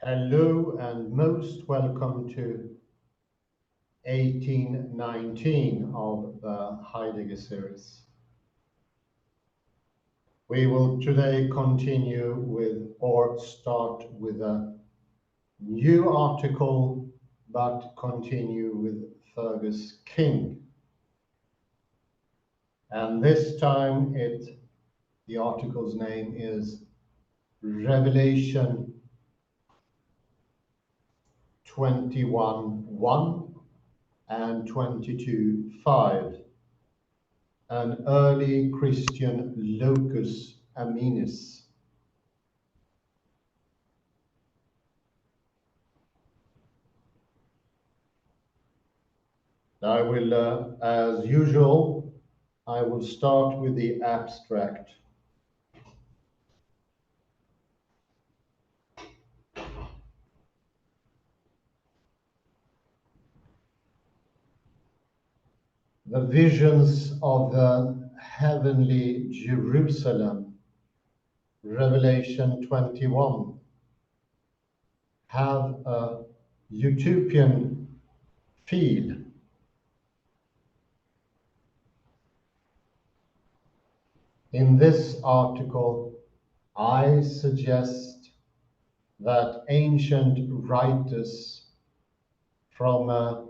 Hello and most welcome to 1819 of the Heidegger series. We will today continue with or start with a new article but continue with Fergus King. And this time the article's name is Revelation 21:1 and 22:5, an early Christian locus aminis. I will, as usual, I will start with the abstract. The visions of the heavenly Jerusalem, Revelation 21, have a utopian feel. In this article, I suggest that ancient writers from a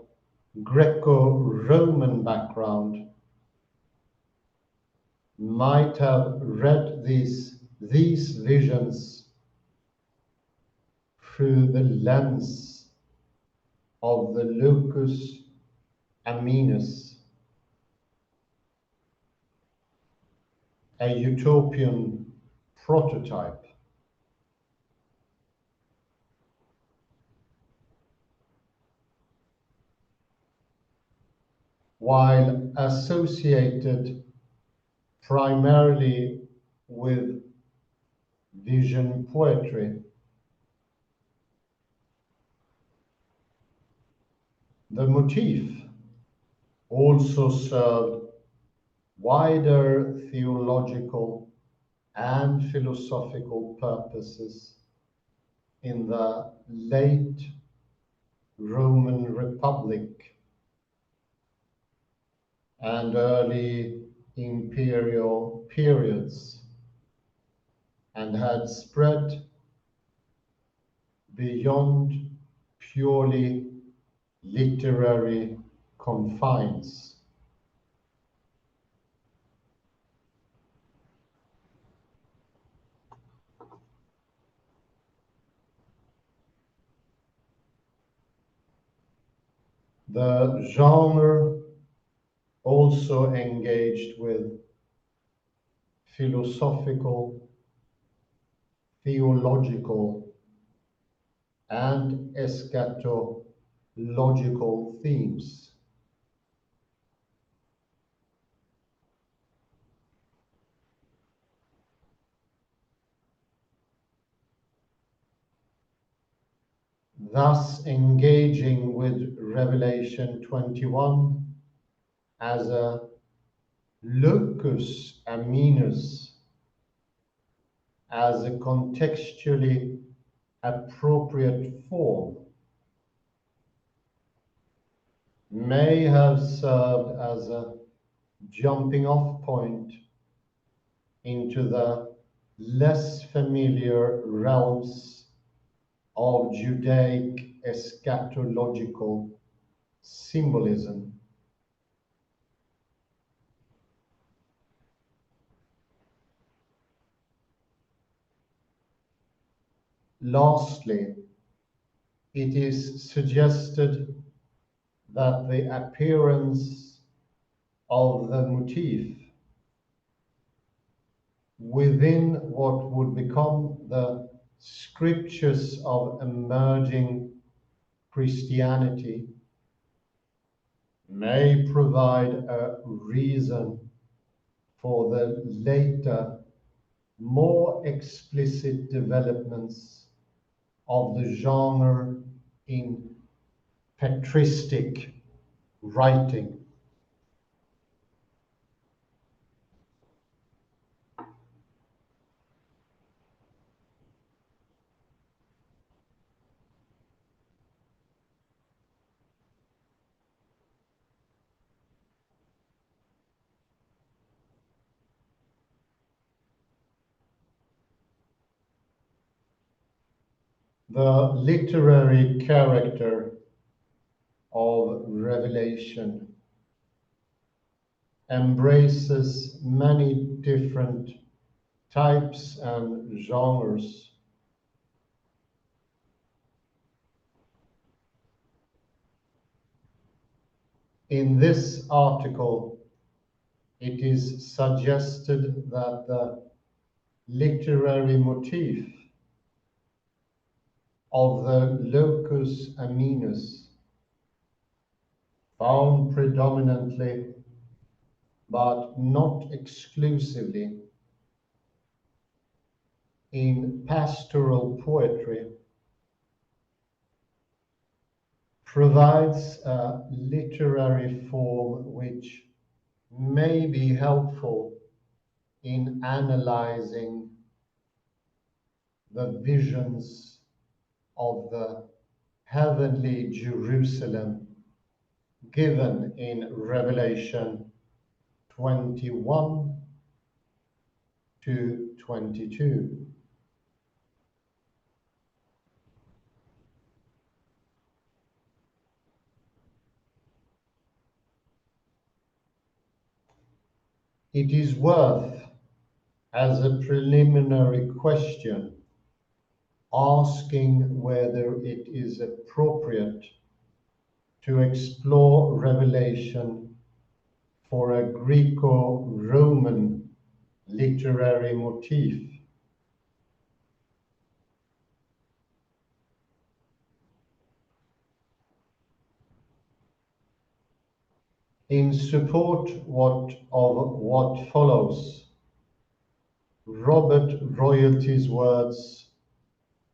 Greco-Roman background might have read these visions through the lens of the locus aminus, a utopian prototype. While associated primarily with vision poetry, the motif also served wider theological and philosophical purposes in the late Roman Republic and early imperial periods, and had spread beyond purely literary confines. The genre also engaged with philosophical, theological, and eschatological themes. Thus engaging with Revelation 21 as a locus aminus, as a contextually appropriate form, may have served as a jumping off point into the less familiar realms of Judaic eschatological symbolism. Lastly, it is suggested that the appearance of the motif within what would become the scriptures of emerging Christianity may provide a reason for the later, more explicit developments of the genre in patristic writing. The literary character of revelation embraces many different types and genres. In this article, it is suggested that the literary motif of the locus aminus, found predominantly but not exclusively in pastoral poetry, provides a literary form which may be helpful in analyzing the visions of the heavenly Jerusalem given in Revelation 21 to 22. It is worth, as a preliminary question, asking whether it is appropriate to explore Revelation for a Greco-Roman literary motif. In support of what follows, Robert Royalty's words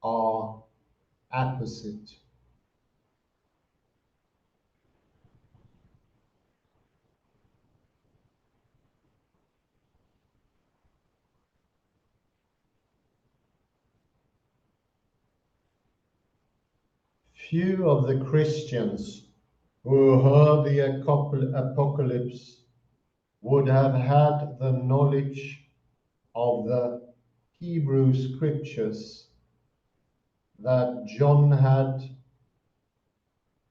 are apposite. Few of the Christians who heard the apocalypse would have had the knowledge of the Hebrew scriptures that John had,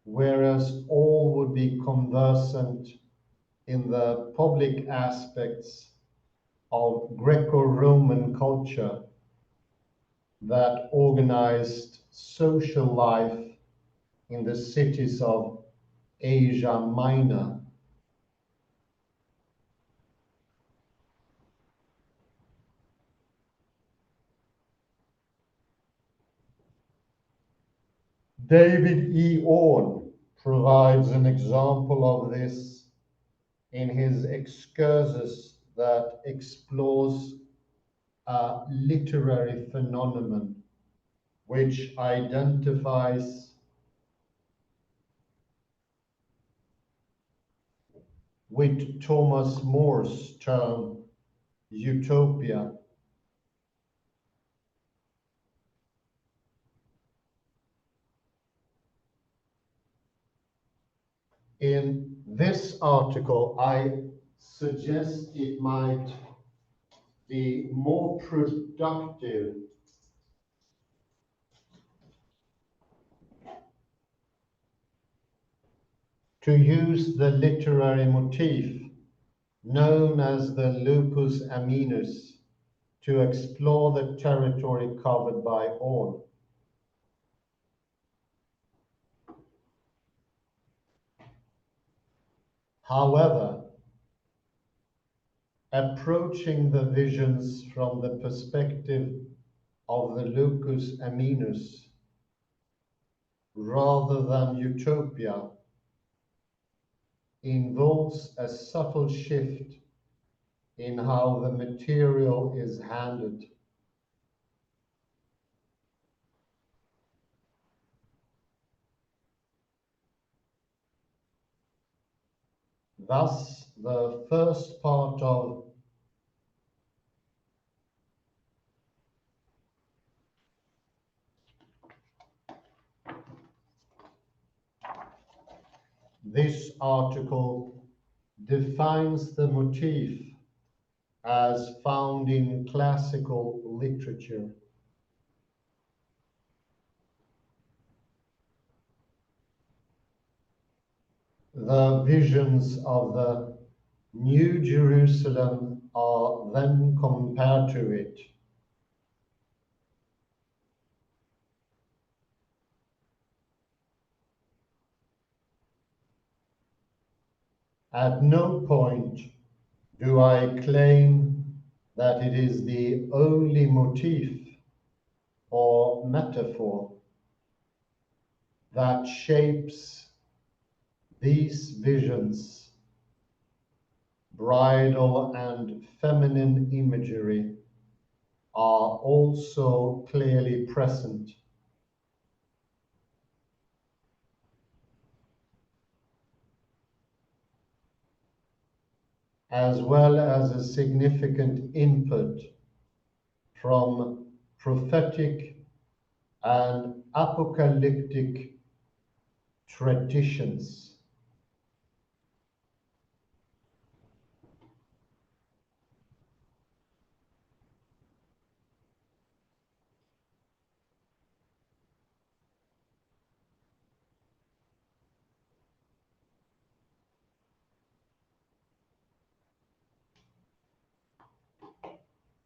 whereas all would be conversant in the public aspects of Greco-Roman culture that organized social life in the cities of Asia Minor. David E. Orn provides an example of this in his excursus that explores a literary phenomenon which identifies with Thomas More's term utopia. In this article, I suggest it might be more productive to use the literary motif known as the locus aminus to explore the territory covered by Orn. However, approaching the visions from the perspective of the locus aminus rather than utopia involves a subtle shift in how the material is handled. Thus, the first part of this article defines the motif as found in classical literature. the visions of the New Jerusalem are then compared to it. At no point do I claim that it is the only motif or metaphor that shapes these visions. Bridal and feminine imagery are also clearly present, as well as a significant input from prophetic and apocalyptic traditions.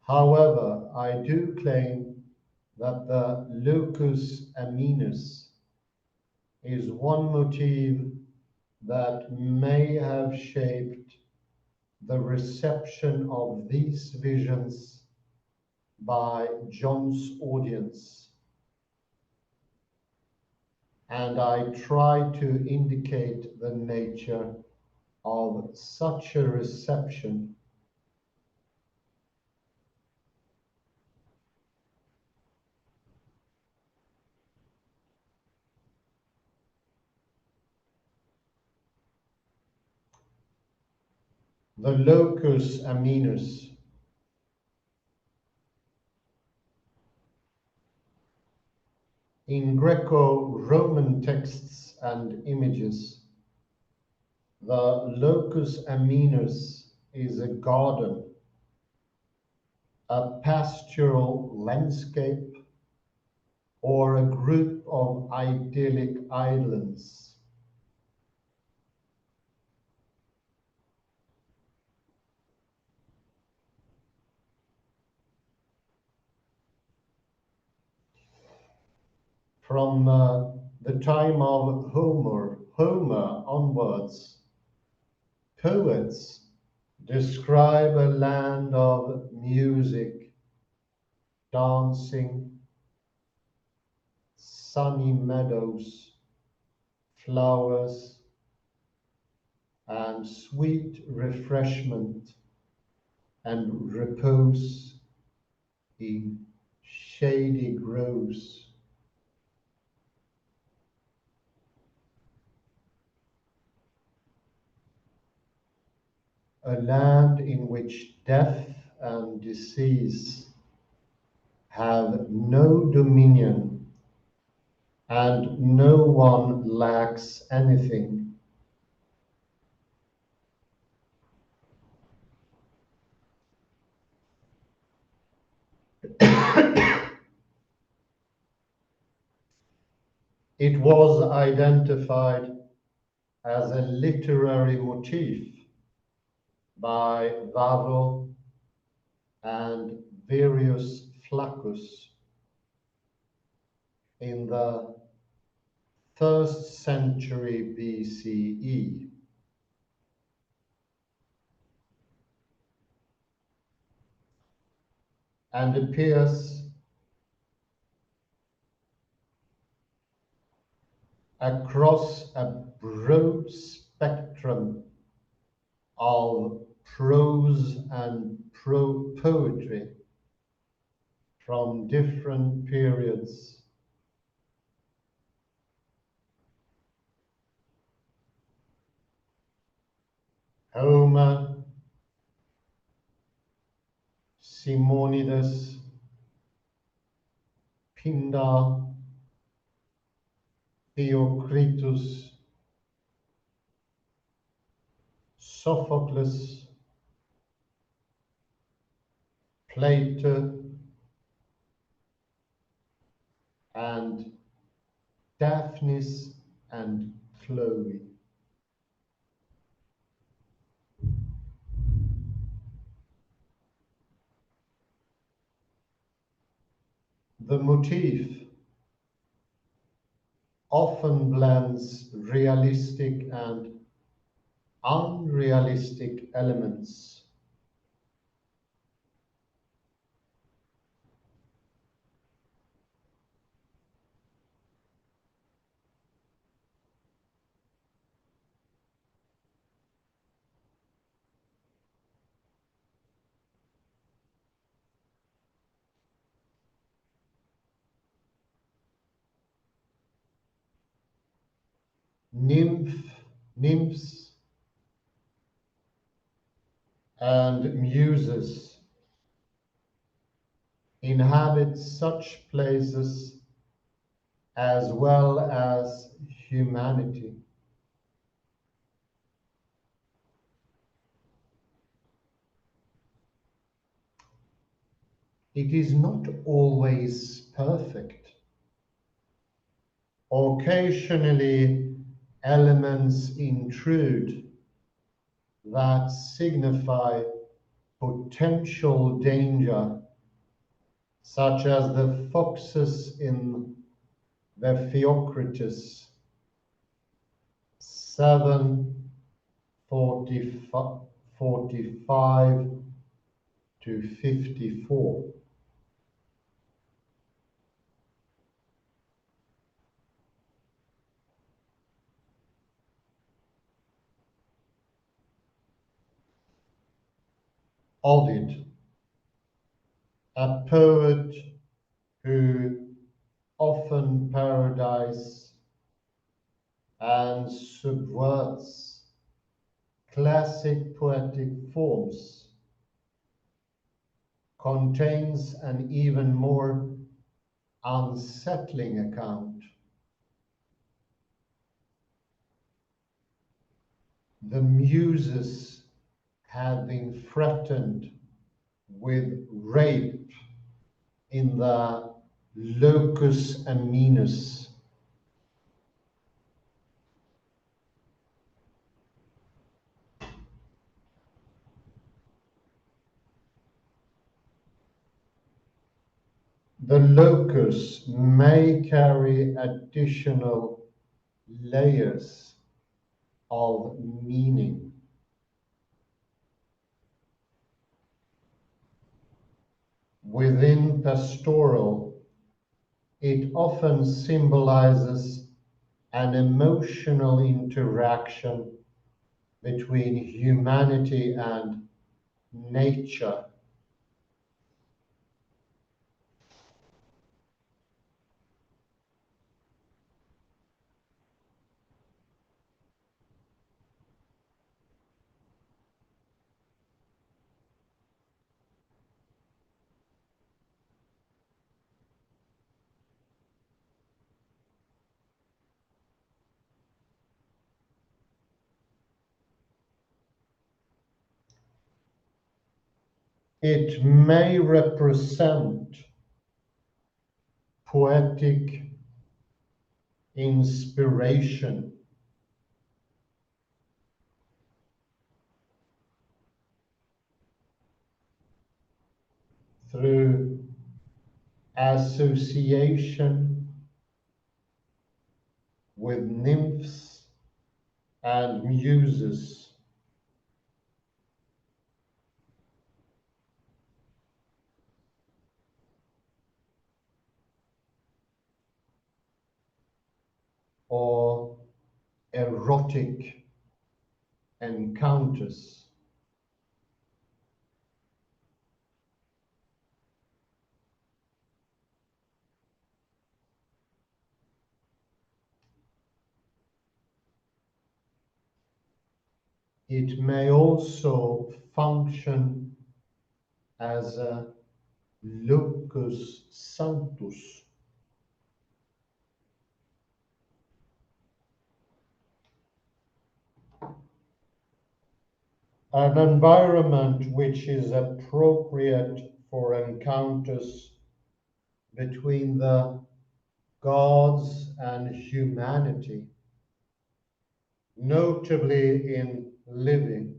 However, I do claim that the locus aminus is one motive that may have shaped the reception of these visions by John's audience, and I try to indicate the nature of such a reception. The locus aminus in Greco-Roman texts and images, the locus aminus is a garden, a pastoral landscape, or a group of idyllic islands. From the time of Homer onwards, poets describe a land of music, dancing, sunny meadows, flowers, and sweet refreshment and repose in shady groves. A land in which death and disease have no dominion and no one lacks anything. It was identified as a literary motif by Varro and Virius Flaccus in the 1st century BCE. And appears across a broad spectrum of prose and poetry from different periods. Homer, Simonides, Pindar, Theocritus, Sophocles, Plato, and Daphnis and Chloe. The motif often blends realistic and unrealistic elements. Nymphs and muses inhabit such places as well as humanity. It is not always perfect. Occasionally, elements intrude that signify potential danger, such as the foxes in the Theocritus 7:45 to 54. Ovid, a poet who often parodies and subverts classic poetic forms, contains an even more unsettling account. The muses had been threatened with rape in the locus aminus. The locus may carry additional layers of meaning. Within pastoral, it often symbolizes an emotional interaction between humanity and nature. It may represent poetic inspiration through association with nymphs and muses. Or erotic encounters. It may also function as a locus sanctus, an environment which is appropriate for encounters between the gods and humanity, notably in living.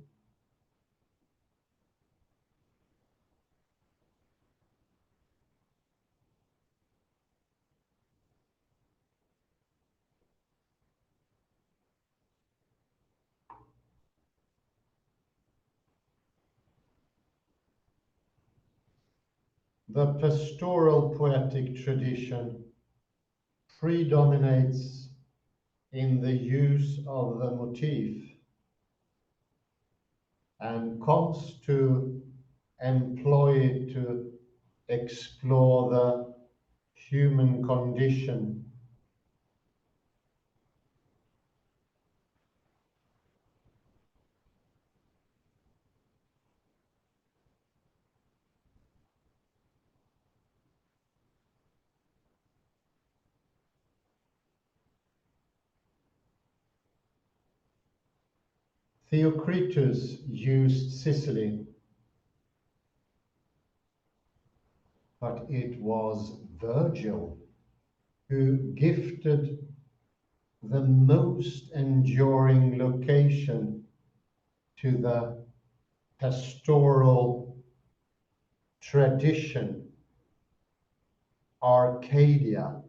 The pastoral poetic tradition predominates in the use of the motif and comes to employ it to explore the human condition. Theocritus used Sicily, but it was Virgil who gifted the most enduring location to the pastoral tradition, Arcadia,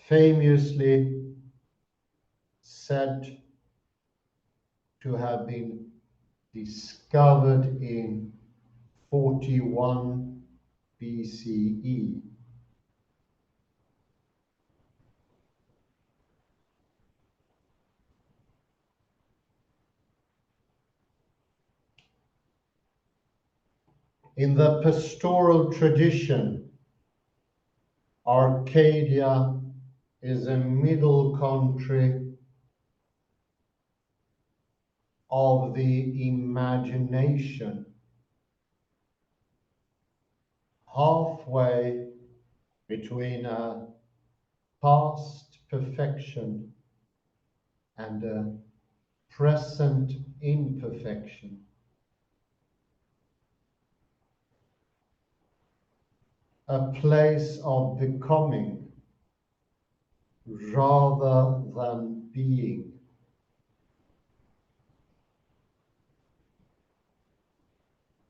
famously said to have been discovered in 41 BCE. In the pastoral tradition, Arcadia is a middle country of the imagination, halfway between a past perfection and a present imperfection. A place of becoming rather than being.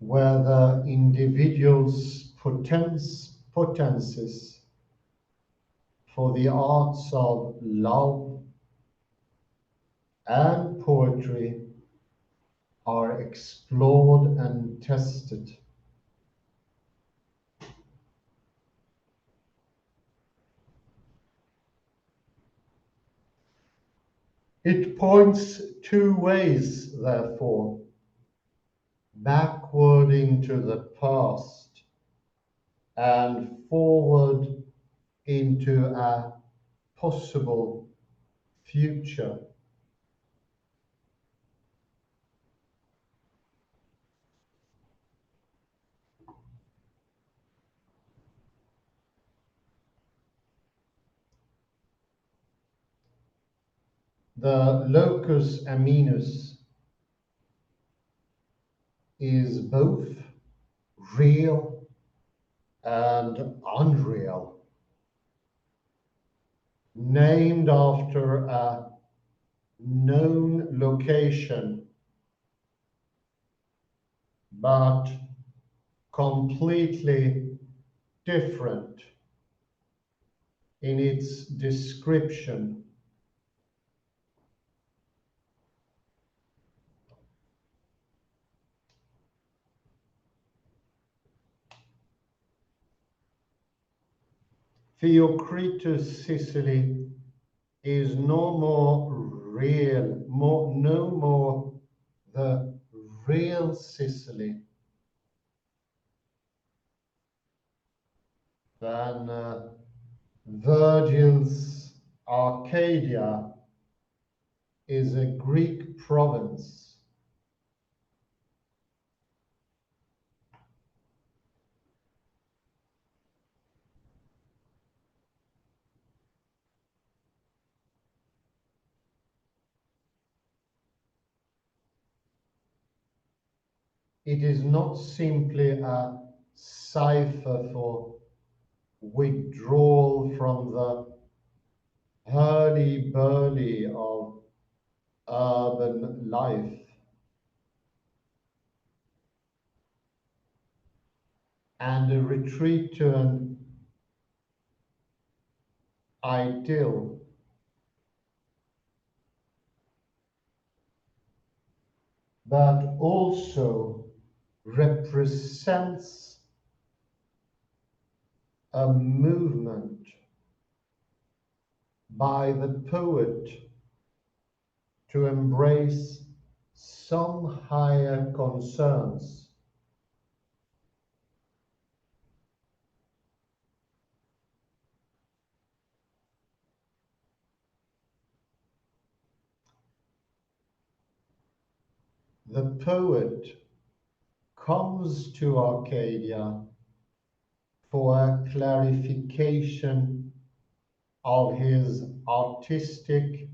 Where the individual's potencies for the arts of love and poetry are explored and tested. It points two ways, therefore, backward into the past and forward into a possible future. The locus aminus is both real and unreal, named after a known location, but completely different in its description. Theocritus Sicily is no more the real Sicily than Virgil's Arcadia is a Greek province. It is not simply a cipher for withdrawal from the hurly-burly of urban life and a retreat to an idyll, but also represents a movement by the poet to embrace some higher concerns. The poet comes to Arcadia for a clarification of his artistic,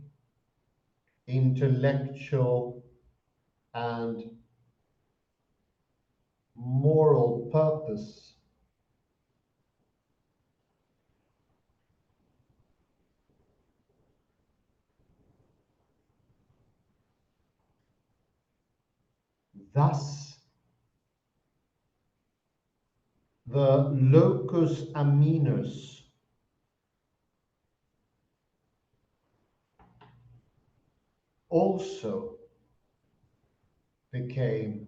intellectual, and moral purpose. Thus, the locus aminus also became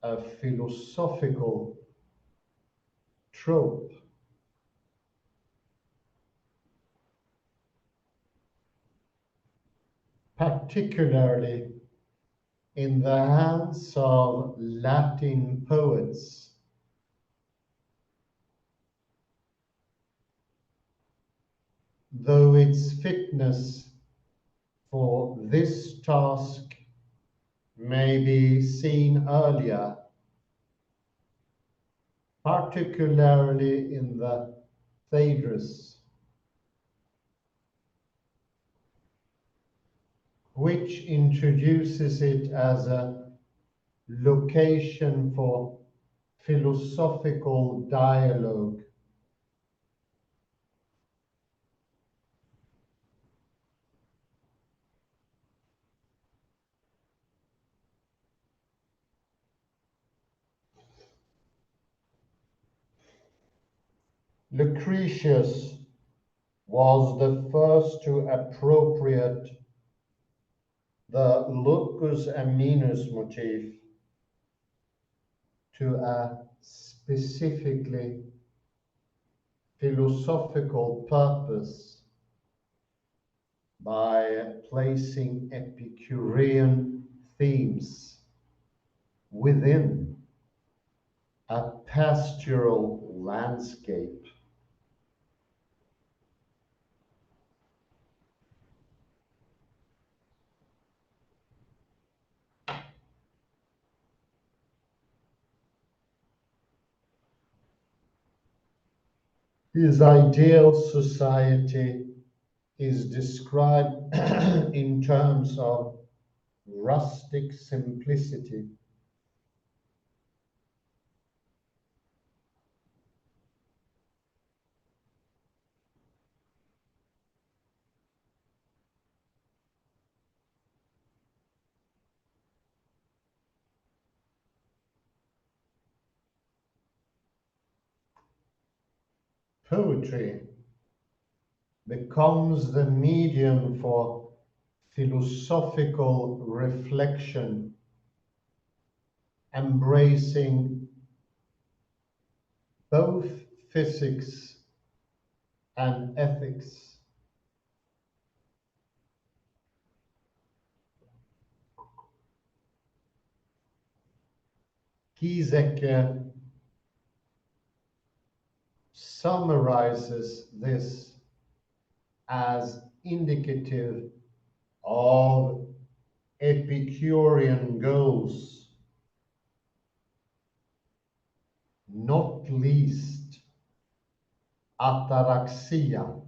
a philosophical trope, particularly in the hands of Latin poets. Though its fitness for this task may be seen earlier, particularly in the Phaedrus, which introduces it as a location for philosophical dialogue. Lucretius was the first to appropriate the locus aminus motif to a specifically philosophical purpose by placing Epicurean themes within a pastoral landscape. His ideal society is described in terms of rustic simplicity. Poetry becomes the medium for philosophical reflection, embracing both physics and ethics. Giesecke summarizes this as indicative of Epicurean goals, not least ataraxia.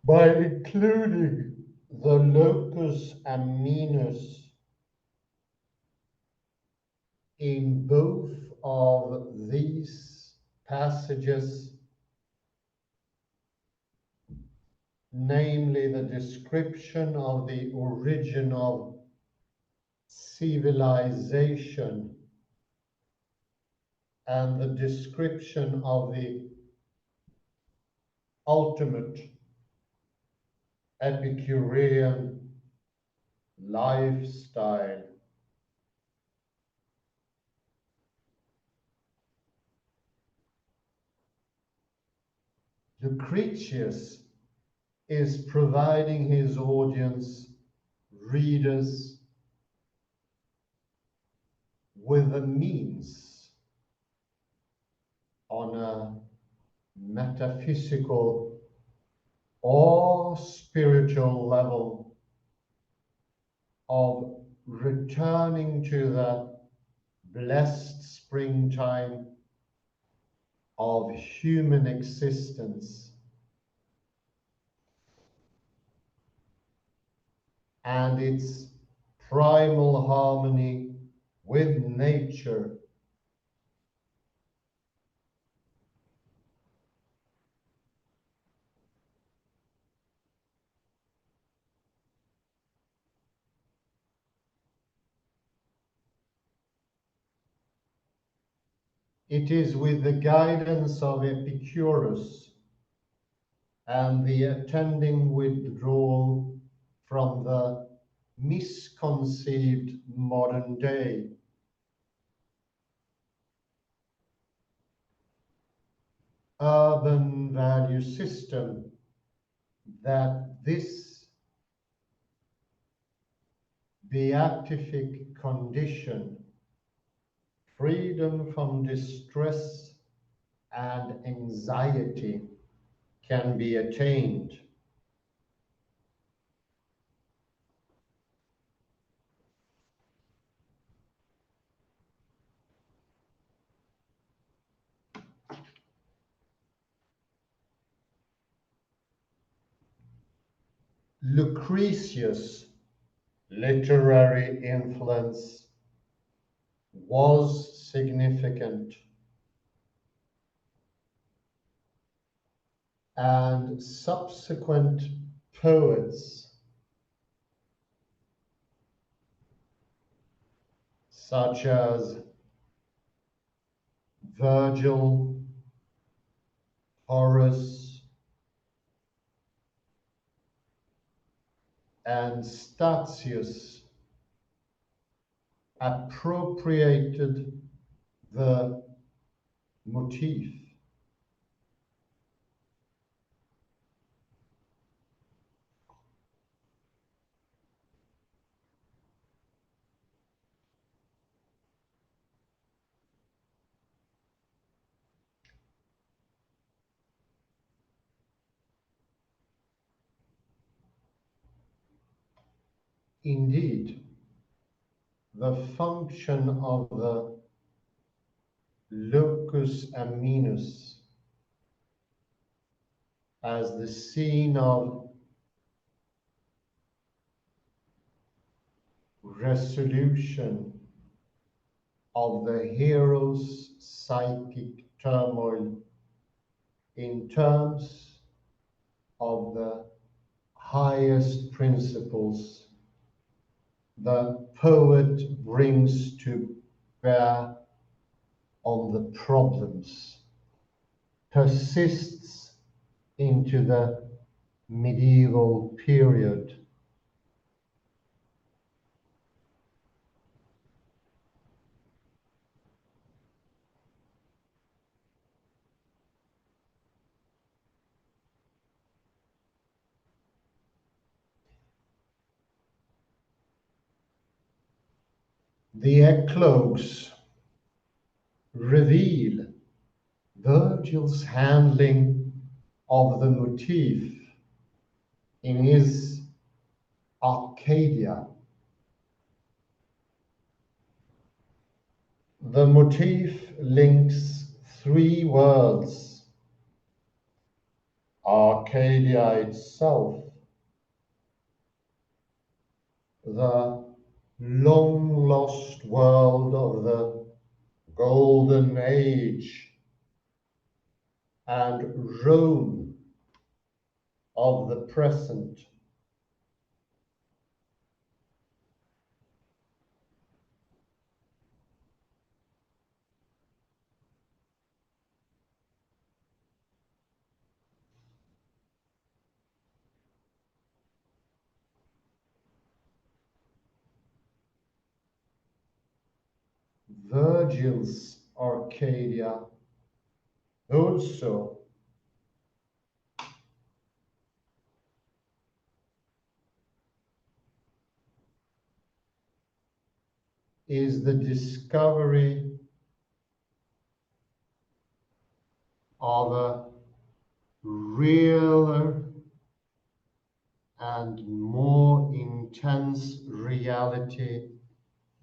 By including the locus aminus in both of these passages, namely the description of the origin of civilization and the description of the ultimate Epicurean lifestyle. Lucretius is providing his audience, readers, with a means on a metaphysical or spiritual level of returning to the blessed springtime of human existence and its primal harmony with nature. It is with the guidance of Epicurus and the attending withdrawal from the misconceived modern day urban value system that this beatific condition, freedom from distress and anxiety, can be attained. Lucretius' literary influence was significant, and subsequent poets such as Virgil, Horace, and Statius appropriated the motif. Indeed, the function of the locus aminus as the scene of resolution of the hero's psychic turmoil in terms of the highest principles the poet brings to bear on the problems persists into the medieval period. The eclogues reveal Virgil's handling of the motif in his Arcadia. The motif links three worlds: Arcadia itself, the long lost world of the Golden Age, and Rome of the present. Virgil's Arcadia also is the discovery of a realer and more intense reality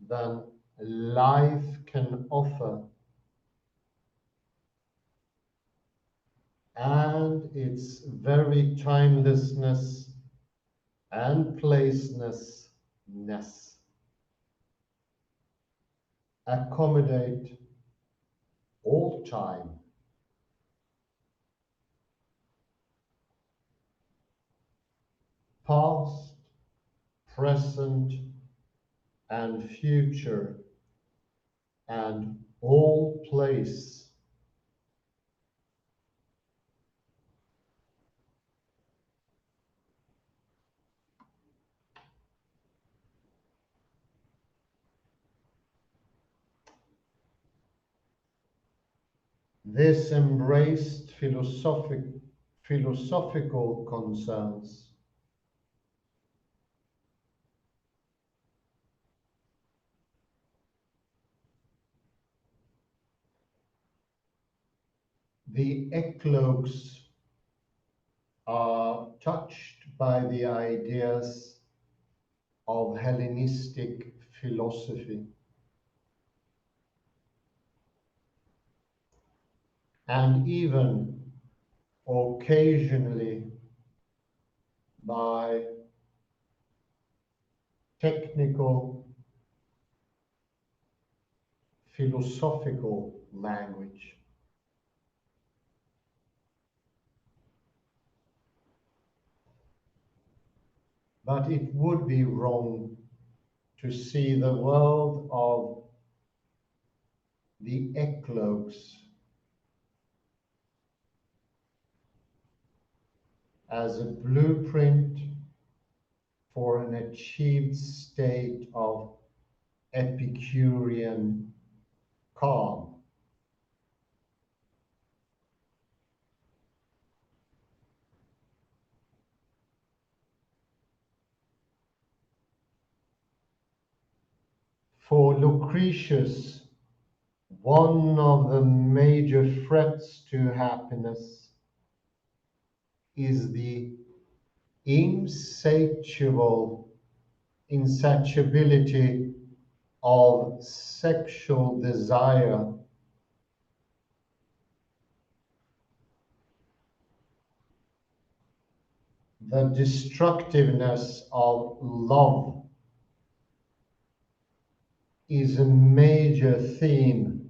than life can offer, and its very timelessness and placelessness accommodate all time, past, present, and future, and all place. This embraced philosophical concerns. The eclogues are touched by the ideas of Hellenistic philosophy, and even occasionally by technical philosophical language. But it would be wrong to see the world of the eclogues as a blueprint for an achieved state of Epicurean calm. For Lucretius, one of the major threats to happiness is the insatiability of sexual desire, the destructiveness of love is a major theme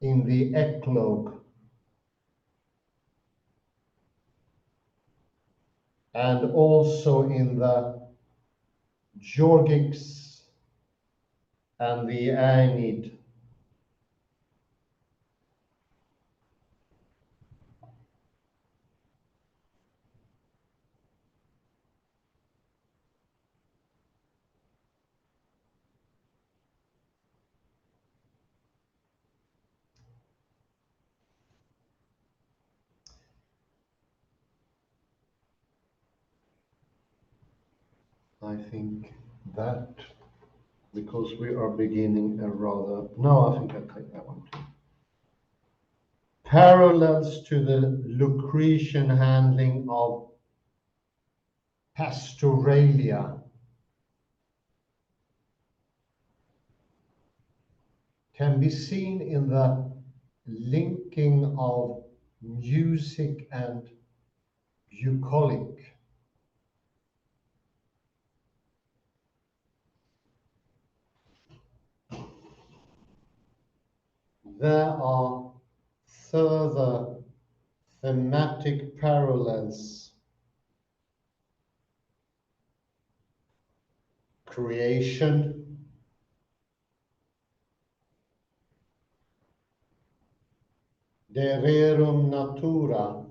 in the eclogue and also in the Georgics and the Aeneid. I think that, because we are beginning a rather, no, I think I'll take that one too. Parallels to the Lucretian handling of pastoralia can be seen in the linking of music and bucolic. There are further thematic parallels: creation, de rerum natura,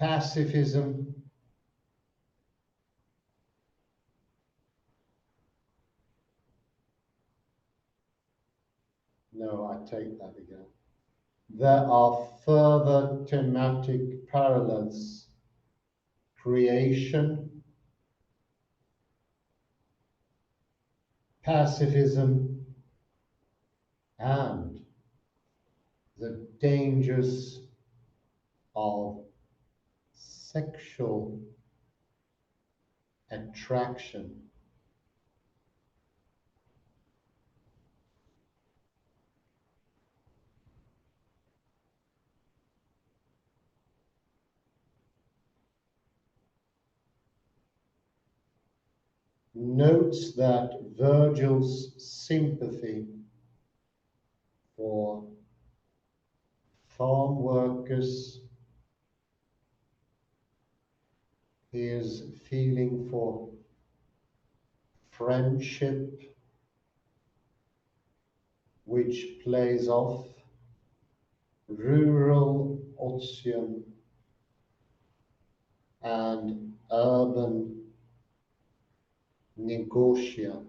pacifism, No, I take that again. There are further thematic parallels: creation, pacifism, and the dangers of sexual attraction. Notes that Virgil's sympathy for farm workers, his feeling for friendship, which plays off rural Ossian and urban Nicosia.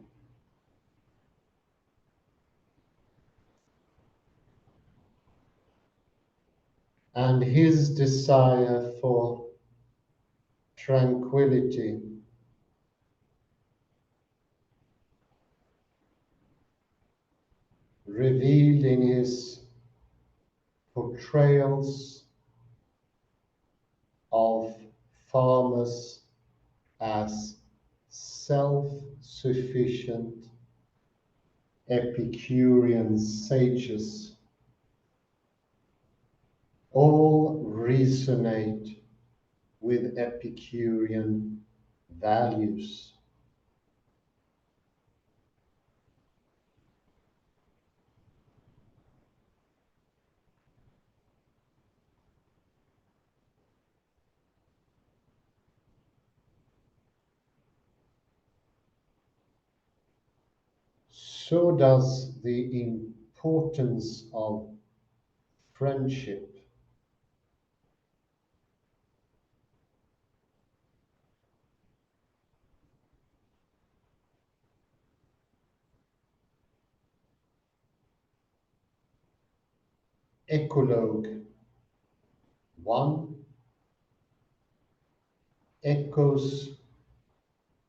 And his desire for tranquility, revealed in his portrayals of farmers as self-sufficient Epicurean sages, all resonate with Epicurean values. So does the importance of friendship. Ecologue 1 echoes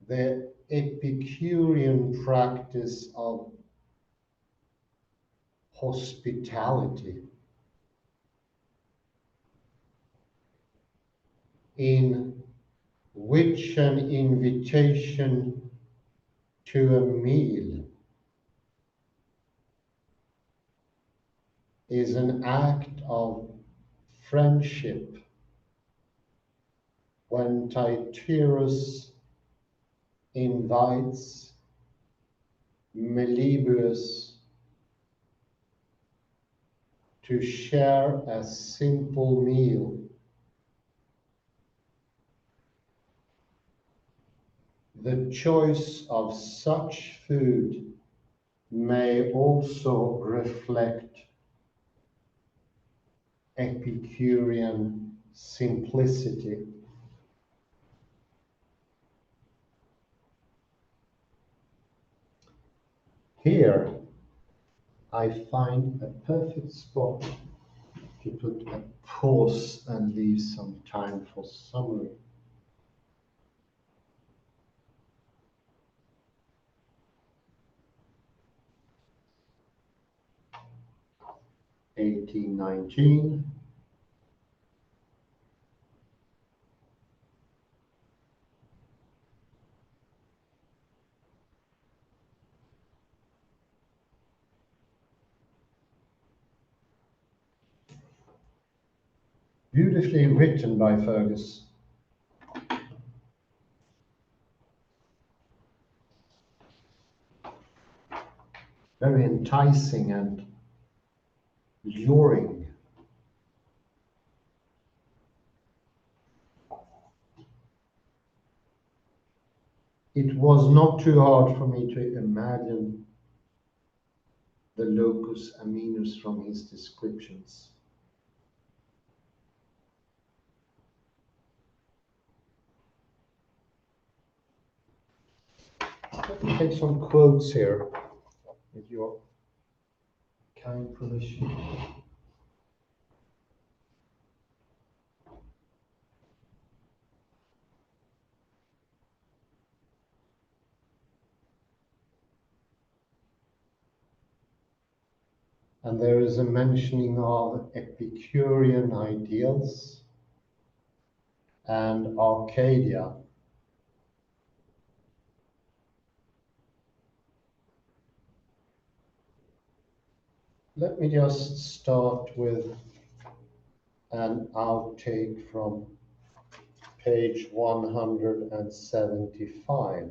the Epicurean practice of hospitality, in which an invitation to a meal is an act of friendship. When Tityrus invites Melibœus to share a simple meal, the choice of such food may also reflect Epicurean simplicity. Here, I find a perfect spot to put a pause and leave some time for summary. (1819) Beautifully written by Fergus. Very enticing and luring. It was not too hard for me to imagine the locus aminus from his descriptions. Let me take some quotes here with your time provision. And there is a mentioning of Epicurean ideals and Arcadia. Let me just start with an outtake from page 175.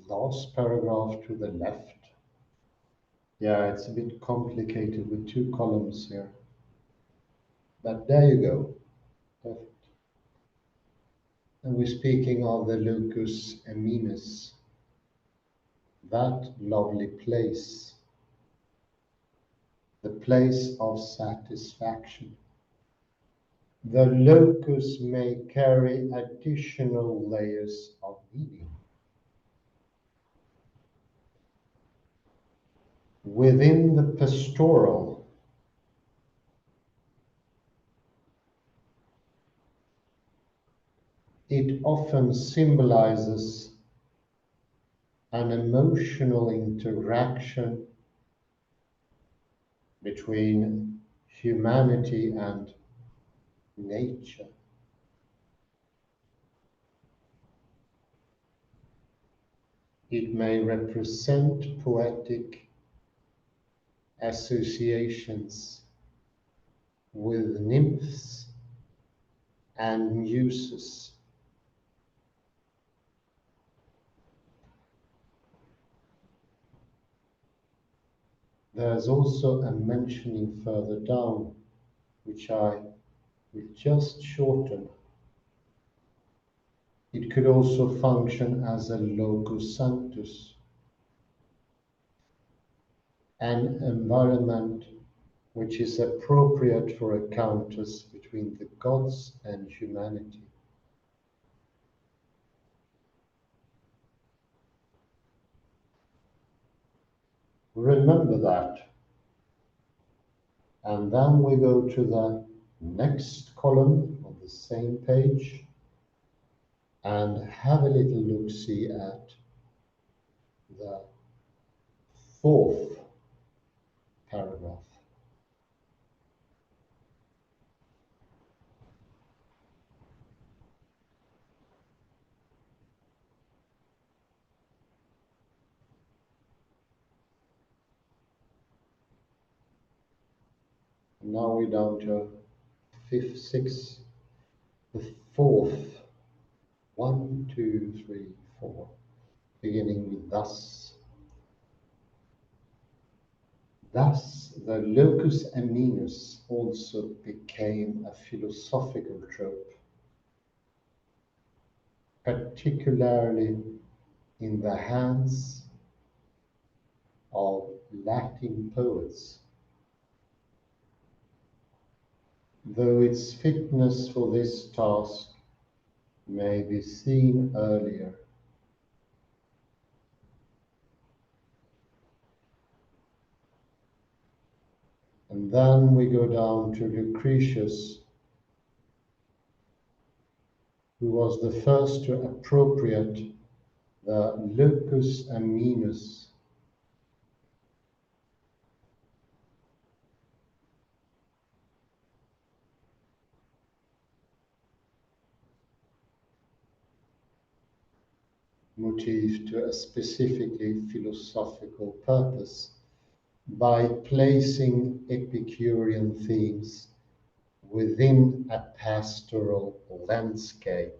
Last paragraph to the left. Yeah, it's a bit complicated with two columns here. But there you go. Perfect. And we're speaking of the lucus eminus, that lovely place, the place of satisfaction. The locus may carry additional layers of meaning. Within the pastoral, it often symbolizes an emotional interaction between humanity and nature. It may represent poetic associations with nymphs and muses. There's also a mentioning further down, which I will just shorten. It could also function as a locus sanctus, an environment which is appropriate for encounters between the gods and humanity. Remember that. And then we go to the next column of the same page and have a little look-see at the fourth paragraph. Now we're down to the fourth. 1, 2, 3, 4. Beginning with thus. Thus, the locus eminus also became a philosophical trope, particularly in the hands of Latin poets, though its fitness for this task may be seen earlier. And then we go down to Lucretius, who was the first to appropriate the locus eminus motif to a specifically philosophical purpose by placing Epicurean themes within a pastoral landscape.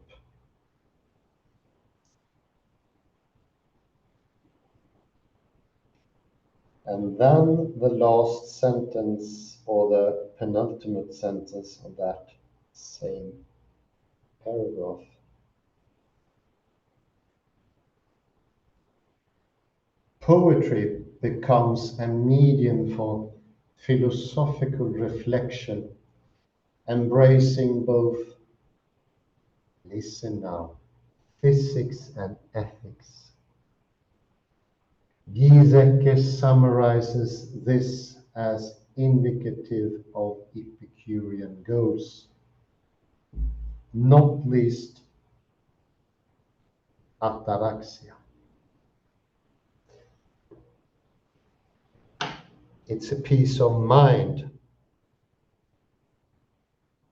And then the last sentence, or the penultimate sentence of that same paragraph. Poetry becomes a medium for philosophical reflection, embracing both, listen now, physics and ethics. Giesecke summarizes this as indicative of Epicurean goals, not least ataraxia. It's a peace of mind.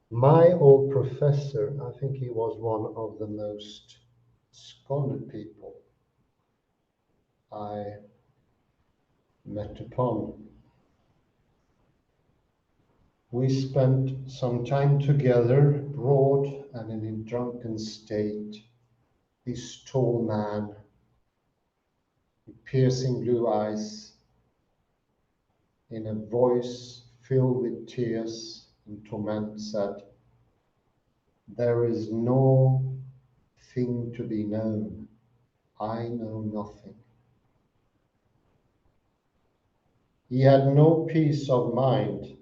My old professor, I think he was one of the most scholarly people I met upon. We spent some time together, broad and in a drunken state. This tall man, with piercing blue eyes, in a voice filled with tears and torment, said, "There is no thing to be known. I know nothing." He had no peace of mind,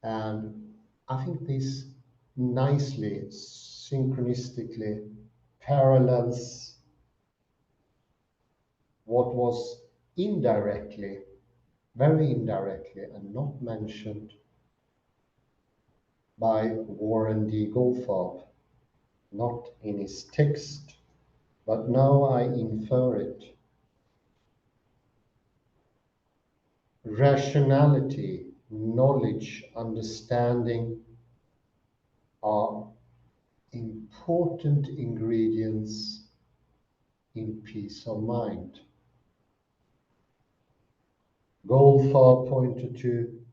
and I think this nicely, synchronistically parallels what was indirectly, very indirectly, and not mentioned by Warren D. Goldfarb, not in his text, but now I infer it. Rationality, knowledge, understanding are important ingredients in peace of mind. Goldfarb pointed to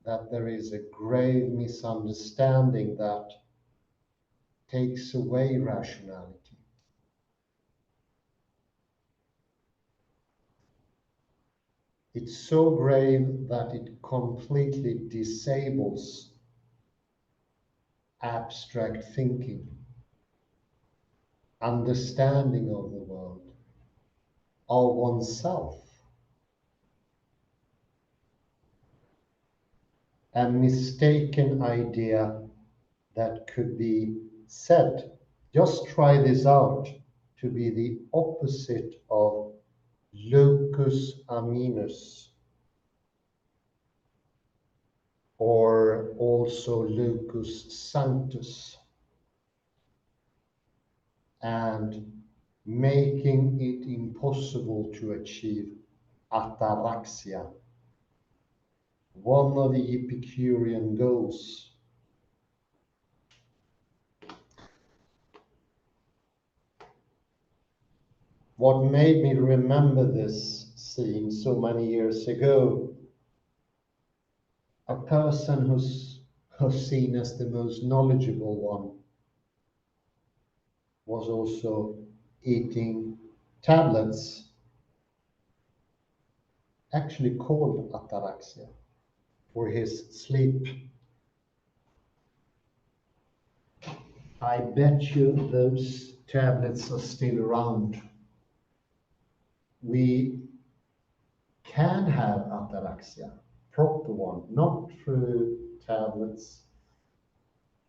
that there is a grave misunderstanding that takes away rationality. It's so grave that it completely disables abstract thinking, understanding of the world, of oneself. A mistaken idea that could be said, just try this out, to be the opposite of locus aminus, or also locus sanctus, and making it impossible to achieve ataraxia, one of the Epicurean goals. What made me remember this scene so many years ago, a person who's seen as the most knowledgeable one was also eating tablets, actually called ataraxia, for his sleep. I bet you those tablets are still around. We can have ataraxia, proper one, not through tablets.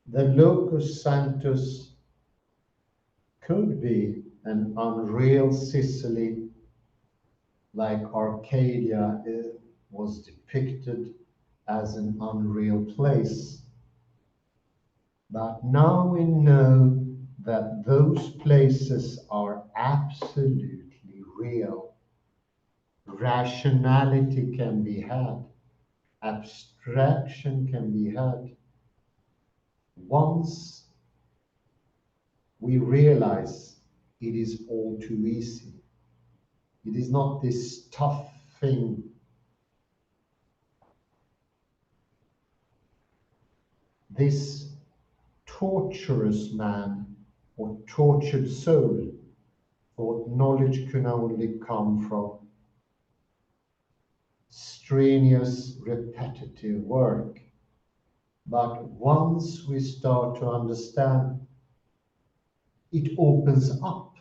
The locus sanctus could be an unreal Sicily, like Arcadia was depicted as an unreal place. But now we know that those places are absolutely real. Rationality can be had, abstraction can be had. Once we realize it is all too easy, it is not this tough thing. This torturous man or tortured soul thought knowledge can only come from strenuous, repetitive work. But once we start to understand, it opens up.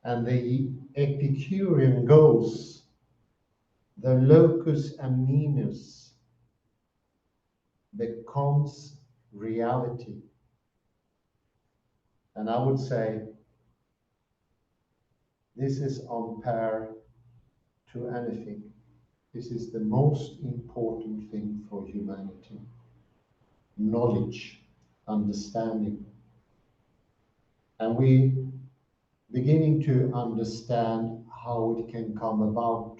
And the Epicurean goes, the locus aminus becomes reality. And I would say this is on par to anything. This is the most important thing for humanity. Knowledge, understanding. And we beginning to understand how it can come about.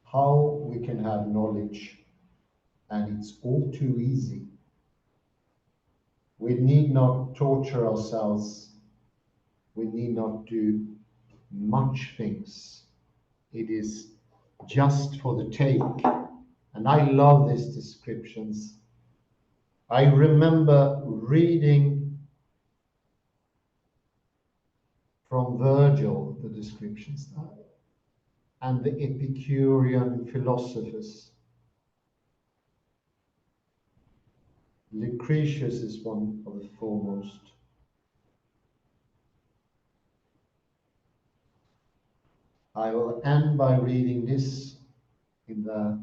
How we can have knowledge, and it's all too easy. We need not torture ourselves. We need not do much things. It is just for the take. And I love these descriptions. I remember reading from Virgil the descriptions and the Epicurean philosophers. Lucretius is one of the foremost. I will end by reading this in the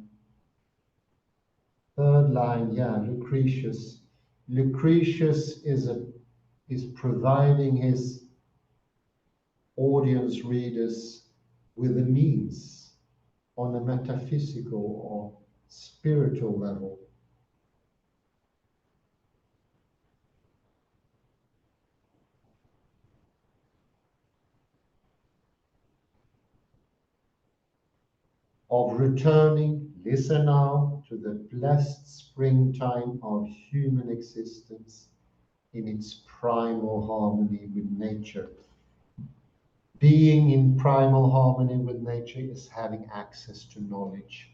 third line. Yeah, Lucretius. Lucretius is providing his audience readers with a means on a metaphysical or spiritual level. Of returning, listen now, to the blessed springtime of human existence in its primal harmony with nature. Being in primal harmony with nature is having access to knowledge,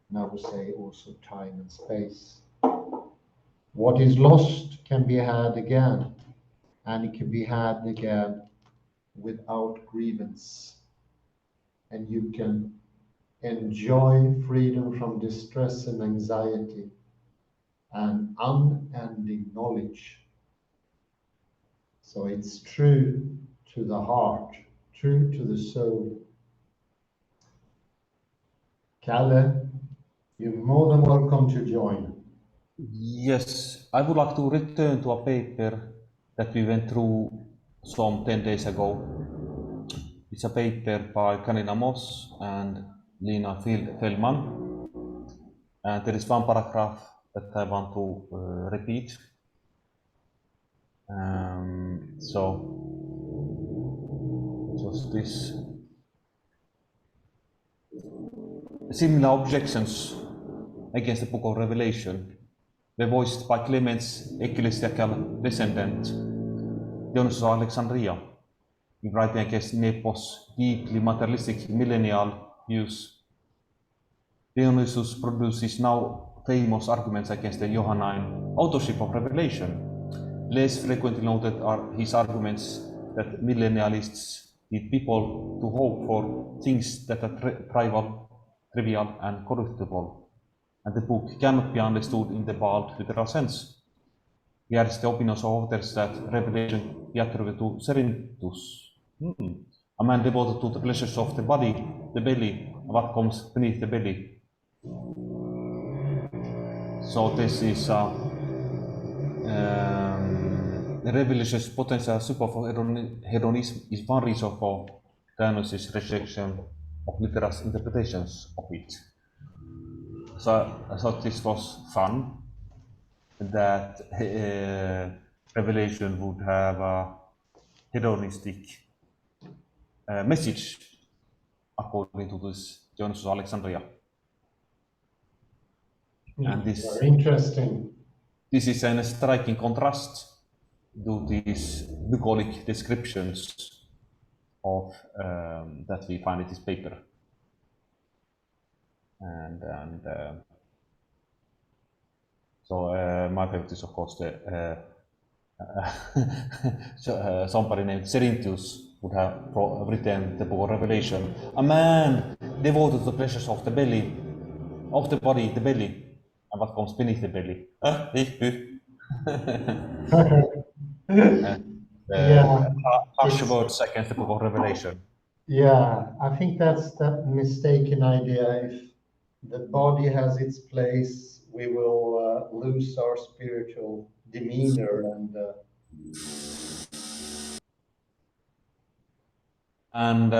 and I would say also time and space. What is lost can be had again, and it can be had again without grievance. And you can enjoy freedom from distress and anxiety and unending knowledge. So it's true to the heart, true to the soul. Kalle, you're more than welcome to join. Yes, I would like to return to a paper that we went through some 10 days ago. It's a paper by Kanina Moss and Lina Feldman. And there is one paragraph that I want to repeat. Just this. Similar objections against the Book of Revelation were voiced by Clement's ecclesiastical descendant, Dionysius of Alexandria, in writing against Nepos' deeply materialistic millennial views. Dionysius produces now famous arguments against the Johannine authorship of Revelation. Less frequently noted are his arguments that millennialists lead people to hope for things that are trivial and corruptible, and the book cannot be understood in the bald literal sense. Here is the opinion of authors that Revelation be attributed to Cerinthus, a man devoted to the pleasures of the body, the belly, and what comes beneath the belly. So this is Revelation's potential support for hedonism is one reason for Dionysius' rejection of literal interpretations of it. So I thought this was fun, that Revelation would have a hedonistic message according to this Dionysius of Alexandria. And this very interesting. This is a striking contrast to these bucolic descriptions of that we find in this paper. So my favorite is of course the somebody named Cerinthus would have written the Book of Revelation. A man devoted to the pleasures of the belly, of the body, the belly, and what comes beneath the belly. Yeah, harsh it's words against the Book of Revelation. yeah. I think that's that mistaken idea. If the body has its place, we will lose our spiritual demeanor and. And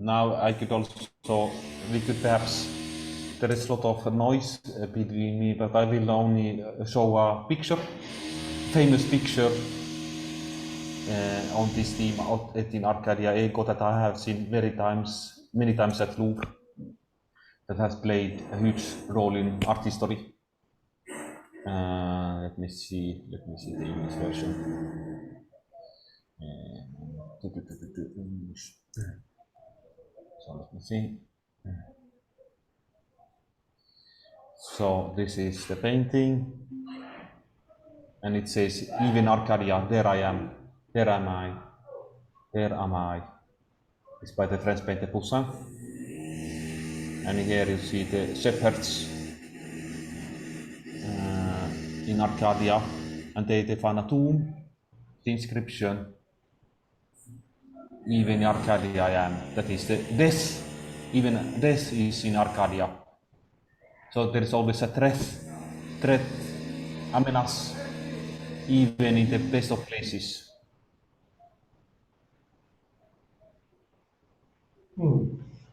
now I could also, we could perhaps, there is a lot of noise between me, but I will only show a picture, famous picture on this theme out in Arcadia Ego that I have seen many times at Louvre, that has played a huge role in art history. Let me see the English version. English. So let me see. So this is the painting, and it says, even Arcadia, there I am, there am I, there am I. It's by the French painter Poussin. And here you see the shepherds in Arcadia, and they find a tomb, the inscription, even in Arcadia I am. That is the death, even death is in Arcadia. So there is always a threat, a menace, even in the best of places.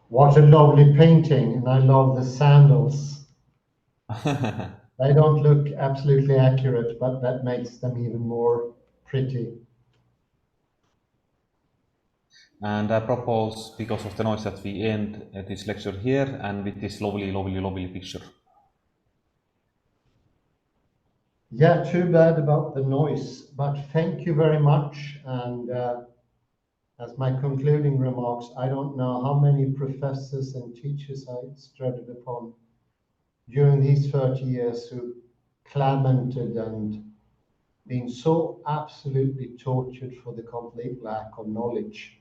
What a lovely painting, and I love the sandals. They don't look absolutely accurate, but that makes them even more pretty. And I propose, because of the noise, that we end this lecture here and with this lovely picture. Yeah, too bad about the noise, but thank you very much. And as my concluding remarks, I don't know how many professors and teachers I strutted upon during these 30 years who lamented and been so absolutely tortured for the complete lack of knowledge.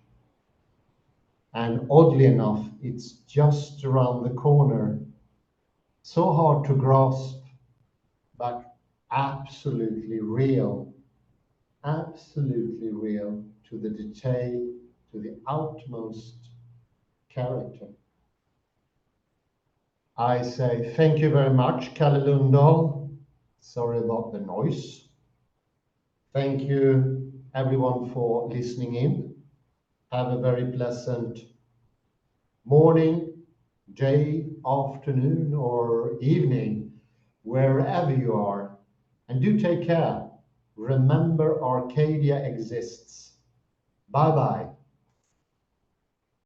And oddly enough, it's just around the corner. So hard to grasp, but absolutely real to the detail, to the utmost character. I say thank you very much, Kalle Lundahl. Sorry about the noise. Thank you, everyone, for listening in. Have a very pleasant morning, day, afternoon, or evening, wherever you are. And do take care. Remember, Arcadia exists. Bye bye.